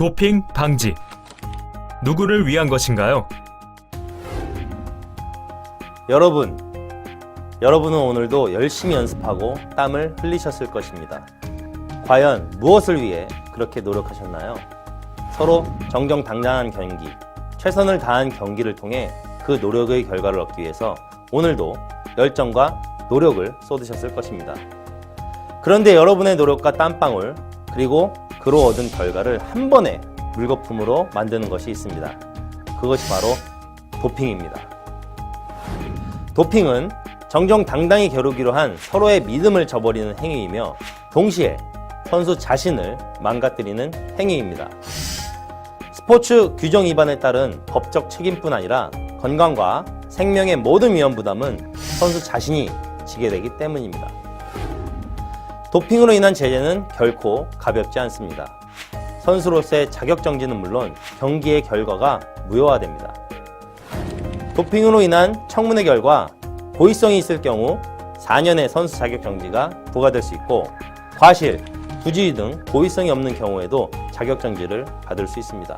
도핑 방지. 누구를 위한 것인가요? 여러분은 오늘도 열심히 연습하고 땀을 흘리셨을 것입니다. 과연 무엇을 위해 그렇게 노력하셨나요? 서로 정정당당한 경기, 최선을 다한 경기를 통해 그 노력의 결과를 얻기 위해서 오늘도 열정과 노력을 쏟으셨을 것입니다. 그런데 여러분의 노력과 땀방울, 그리고 그로 얻은 결과를 한 번에 물거품으로 만드는 것이 있습니다. 그것이 바로 도핑입니다. 도핑은 정정당당히 겨루기로 한 서로의 믿음을 저버리는 행위이며 동시에 선수 자신을 망가뜨리는 행위입니다. 스포츠 규정 위반에 따른 법적 책임뿐 아니라 건강과 생명의 모든 위험 부담은 선수 자신이 지게 되기 때문입니다. 도핑으로 인한 제재는 결코 가볍지 않습니다. 선수로서의 자격정지는 물론 경기의 결과가 무효화됩니다. 도핑으로 인한 청문회 결과 고의성이 있을 경우 4년의 선수 자격정지가 부과될 수 있고 과실, 부주의 등 고의성이 없는 경우에도 자격정지를 받을 수 있습니다.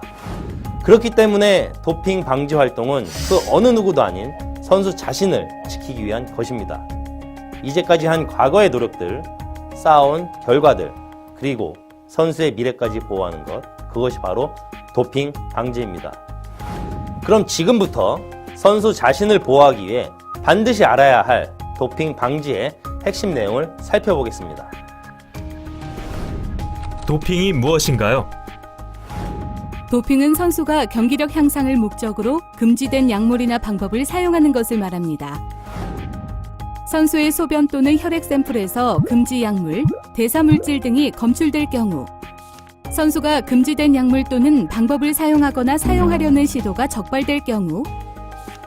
그렇기 때문에 도핑 방지 활동은 그 어느 누구도 아닌 선수 자신을 지키기 위한 것입니다. 이제까지 한 과거의 노력들, 쌓아온 결과들, 그리고 선수의 미래까지 보호하는 것, 그것이 바로 도핑 방지입니다. 그럼 지금부터 선수 자신을 보호하기 위해 반드시 알아야 할 도핑 방지의 핵심 내용을 살펴보겠습니다. 도핑이 무엇인가요? 도핑은 선수가 경기력 향상을 목적으로 금지된 약물이나 방법을 사용하는 것을 말합니다. 선수의 소변 또는 혈액 샘플에서 금지 약물, 대사물질 등이 검출될 경우, 선수가 금지된 약물 또는 방법을 사용하거나 사용하려는 시도가 적발될 경우,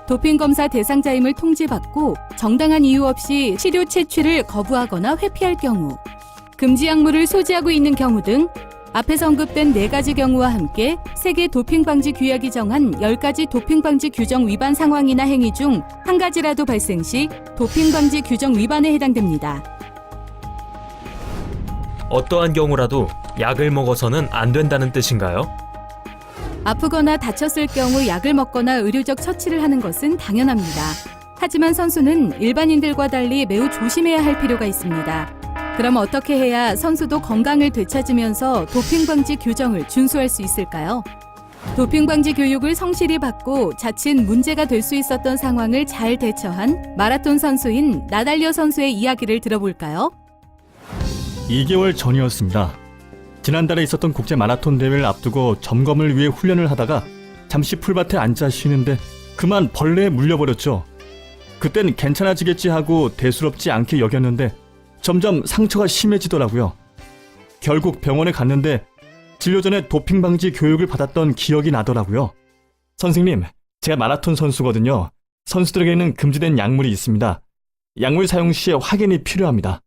도핑 검사 대상자임을 통지받고 정당한 이유 없이 치료 채취를 거부하거나 회피할 경우, 금지 약물을 소지하고 있는 경우 등 앞에서 언급된 4가지 경우와 함께 세계 도핑 방지 규약이 정한 10가지 도핑 방지 규정 위반 상황이나 행위 중 한 가지라도 발생 시 도핑 방지 규정 위반에 해당됩니다. 어떠한 경우라도 약을 먹어서는 안 된다는 뜻인가요? 아프거나 다쳤을 경우 약을 먹거나 의료적 처치를 하는 것은 당연합니다. 하지만 선수는 일반인들과 달리 매우 조심해야 할 필요가 있습니다. 그럼 어떻게 해야 선수도 건강을 되찾으면서 도핑 방지 규정을 준수할 수 있을까요? 도핑 방지 교육을 성실히 받고 자칫 문제가 될 수 있었던 상황을 잘 대처한 마라톤 선수인 나달리오 선수의 이야기를 들어볼까요? 2개월 전이었습니다. 지난달에 있었던 국제 마라톤 대회를 앞두고 점검을 위해 훈련을 하다가 잠시 풀밭에 앉아 쉬는데 그만 벌레에 물려버렸죠. 그땐 괜찮아지겠지 하고 대수롭지 않게 여겼는데 점점 상처가 심해지더라고요. 결국 병원에 갔는데 진료 전에 도핑 방지 교육을 받았던 기억이 나더라고요. 선생님, 제가 마라톤 선수거든요. 선수들에게는 금지된 약물이 있습니다. 약물 사용 시에 확인이 필요합니다.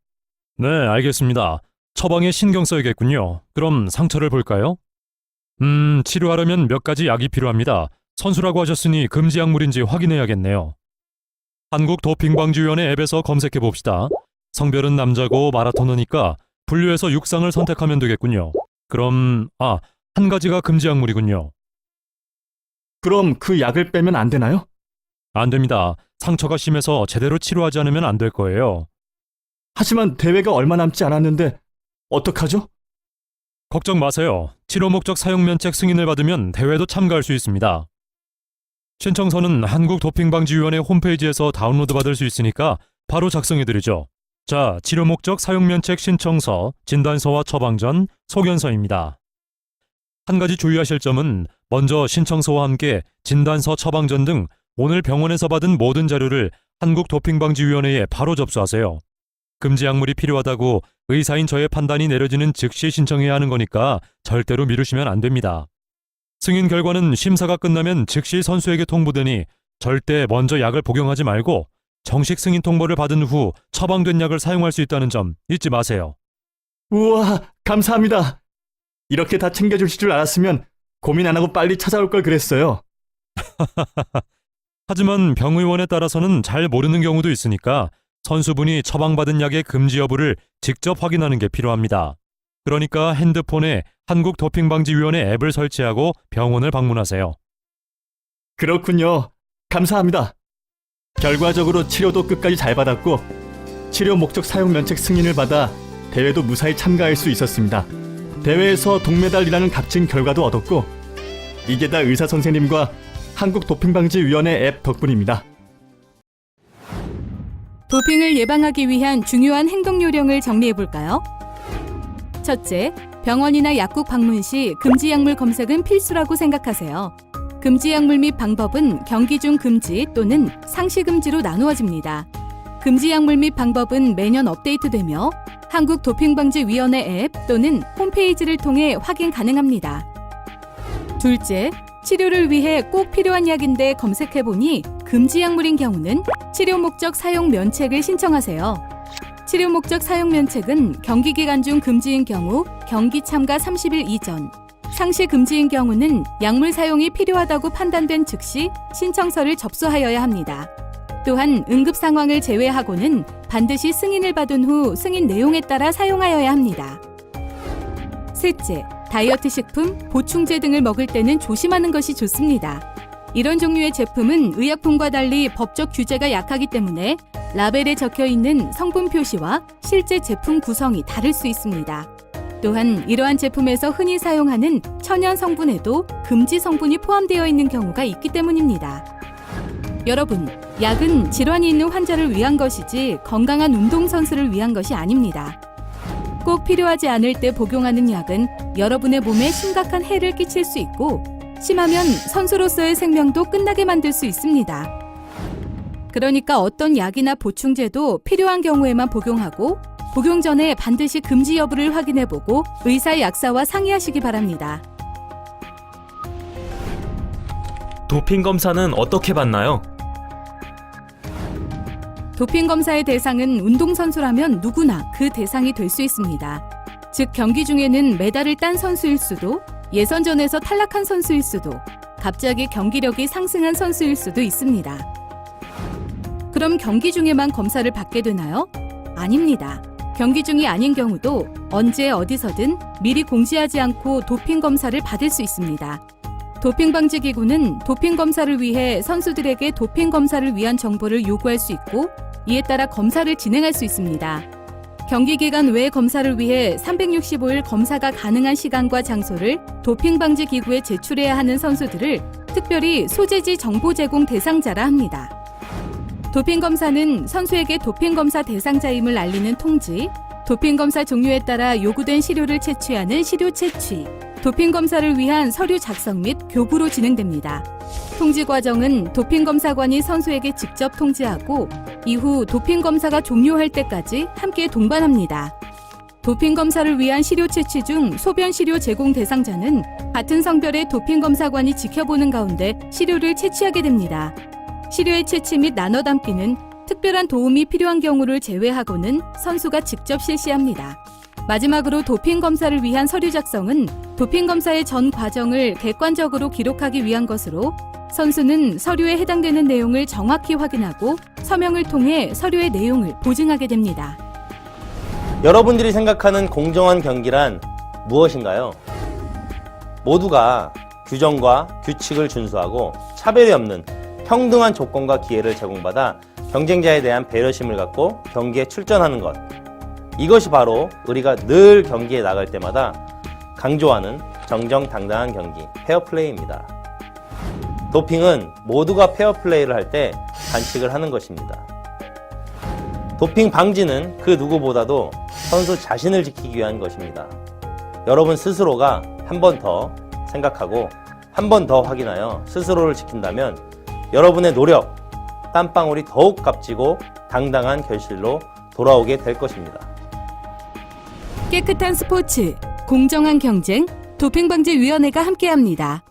네, 알겠습니다. 처방에 신경 써야겠군요. 그럼 상처를 볼까요? 치료하려면 몇 가지 약이 필요합니다. 선수라고 하셨으니 금지 약물인지 확인해야겠네요. 한국도핑방지위원회 앱에서 검색해 봅시다. 성별은 남자고 마라토너니까 분류해서 육상을 선택하면 되겠군요. 그럼 한 가지가 금지 약물이군요. 그럼 그 약을 빼면 안 되나요? 안 됩니다. 상처가 심해서 제대로 치료하지 않으면 안 될 거예요. 하지만 대회가 얼마 남지 않았는데 어떡하죠? 걱정 마세요. 치료 목적 사용 면책 승인을 받으면 대회도 참가할 수 있습니다. 신청서는 한국도핑방지위원회 홈페이지에서 다운로드 받을 수 있으니까 바로 작성해드리죠. 자, 치료 목적 사용 면책 신청서, 진단서와 처방전, 소견서입니다. 한 가지 주의하실 점은 먼저 신청서와 함께 진단서, 처방전 등 오늘 병원에서 받은 모든 자료를 한국도핑방지위원회에 바로 접수하세요. 금지 약물이 필요하다고 의사인 저의 판단이 내려지는 즉시 신청해야 하는 거니까 절대로 미루시면 안 됩니다. 승인 결과는 심사가 끝나면 즉시 선수에게 통보되니 절대 먼저 약을 복용하지 말고 정식 승인 통보를 받은 후 처방된 약을 사용할 수 있다는 점 잊지 마세요. 우와, 감사합니다. 이렇게 다 챙겨주실 줄 알았으면 고민 안 하고 빨리 찾아올 걸 그랬어요. 하지만 병의원에 따라서는 잘 모르는 경우도 있으니까 선수분이 처방받은 약의 금지 여부를 직접 확인하는 게 필요합니다. 그러니까 핸드폰에 한국도핑방지위원회 앱을 설치하고 병원을 방문하세요. 그렇군요. 감사합니다. 결과적으로 치료도 끝까지 잘 받았고 치료 목적 사용 면책 승인을 받아 대회도 무사히 참가할 수 있었습니다. 대회에서 동메달이라는 값진 결과도 얻었고 이게 다 의사 선생님과 한국도핑방지위원회 앱 덕분입니다. 도핑을 예방하기 위한 중요한 행동 요령을 정리해 볼까요? 첫째, 병원이나 약국 방문 시 금지 약물 검색은 필수라고 생각하세요. 금지 약물 및 방법은 경기 중 금지 또는 상시 금지로 나누어집니다. 금지 약물 및 방법은 매년 업데이트되며 한국도핑방지위원회 앱 또는 홈페이지를 통해 확인 가능합니다. 둘째, 치료를 위해 꼭 필요한 약인데 검색해보니 금지 약물인 경우는 치료 목적 사용 면책을 신청하세요. 치료 목적 사용 면책은 경기 기간 중 금지인 경우 경기 참가 30일 이전, 상시 금지인 경우는 약물 사용이 필요하다고 판단된 즉시 신청서를 접수하여야 합니다. 또한 응급 상황을 제외하고는 반드시 승인을 받은 후 승인 내용에 따라 사용하여야 합니다. 셋째, 다이어트 식품, 보충제 등을 먹을 때는 조심하는 것이 좋습니다. 이런 종류의 제품은 의약품과 달리 법적 규제가 약하기 때문에 라벨에 적혀 있는 성분 표시와 실제 제품 구성이 다를 수 있습니다. 또한 이러한 제품에서 흔히 사용하는 천연 성분에도 금지 성분이 포함되어 있는 경우가 있기 때문입니다. 여러분, 약은 질환이 있는 환자를 위한 것이지 건강한 운동선수를 위한 것이 아닙니다. 꼭 필요하지 않을 때 복용하는 약은 여러분의 몸에 심각한 해를 끼칠 수 있고 심하면 선수로서의 생명도 끝나게 만들 수 있습니다. 그러니까 어떤 약이나 보충제도 필요한 경우에만 복용하고 복용 전에 반드시 금지 여부를 확인해보고 의사 약사와 상의하시기 바랍니다. 도핑 검사는 어떻게 받나요? 도핑 검사의 대상은 운동선수라면 누구나 그 대상이 될 수 있습니다. 즉 경기 중에는 메달을 딴 선수일 수도, 예선전에서 탈락한 선수일 수도, 갑자기 경기력이 상승한 선수일 수도 있습니다. 그럼 경기 중에만 검사를 받게 되나요? 아닙니다. 경기 중이 아닌 경우도 언제 어디서든 미리 공지하지 않고 도핑 검사를 받을 수 있습니다. 도핑방지기구는 도핑 검사를 위해 선수들에게 도핑 검사를 위한 정보를 요구할 수 있고 이에 따라 검사를 진행할 수 있습니다. 경기 기간 외 검사를 위해 365일 검사가 가능한 시간과 장소를 도핑방지기구에 제출해야 하는 선수들을 특별히 소재지 정보 제공 대상자라 합니다. 도핑검사는 선수에게 도핑검사 대상자임을 알리는 통지, 도핑검사 종류에 따라 요구된 시료를 채취하는 시료 채취, 도핑검사를 위한 서류 작성 및 교부로 진행됩니다. 통지 과정은 도핑검사관이 선수에게 직접 통지하고 이후 도핑검사가 종료할 때까지 함께 동반합니다. 도핑검사를 위한 시료 채취 중 소변 시료 제공 대상자는 같은 성별의 도핑검사관이 지켜보는 가운데 시료를 채취하게 됩니다. 시료의 채취 및 나눠 담기는 특별한 도움이 필요한 경우를 제외하고는 선수가 직접 실시합니다. 마지막으로 도핑 검사를 위한 서류 작성은 도핑 검사의 전 과정을 객관적으로 기록하기 위한 것으로 선수는 서류에 해당되는 내용을 정확히 확인하고 서명을 통해 서류의 내용을 보증하게 됩니다. 여러분들이 생각하는 공정한 경기란 무엇인가요? 모두가 규정과 규칙을 준수하고 차별이 없는 평등한 조건과 기회를 제공받아 경쟁자에 대한 배려심을 갖고 경기에 출전하는 것. 이것이 바로 우리가 늘 경기에 나갈 때마다 강조하는 정정당당한 경기, 페어플레이입니다. 도핑은 모두가 페어플레이를 할 때 반칙을 하는 것입니다. 도핑 방지는 그 누구보다도 선수 자신을 지키기 위한 것입니다. 여러분 스스로가 한 번 더 생각하고 한 번 더 확인하여 스스로를 지킨다면 여러분의 노력, 땀방울이 더욱 값지고 당당한 결실로 돌아오게 될 것입니다. 깨끗한 스포츠, 공정한 경쟁, 도핑방지위원회가 함께합니다.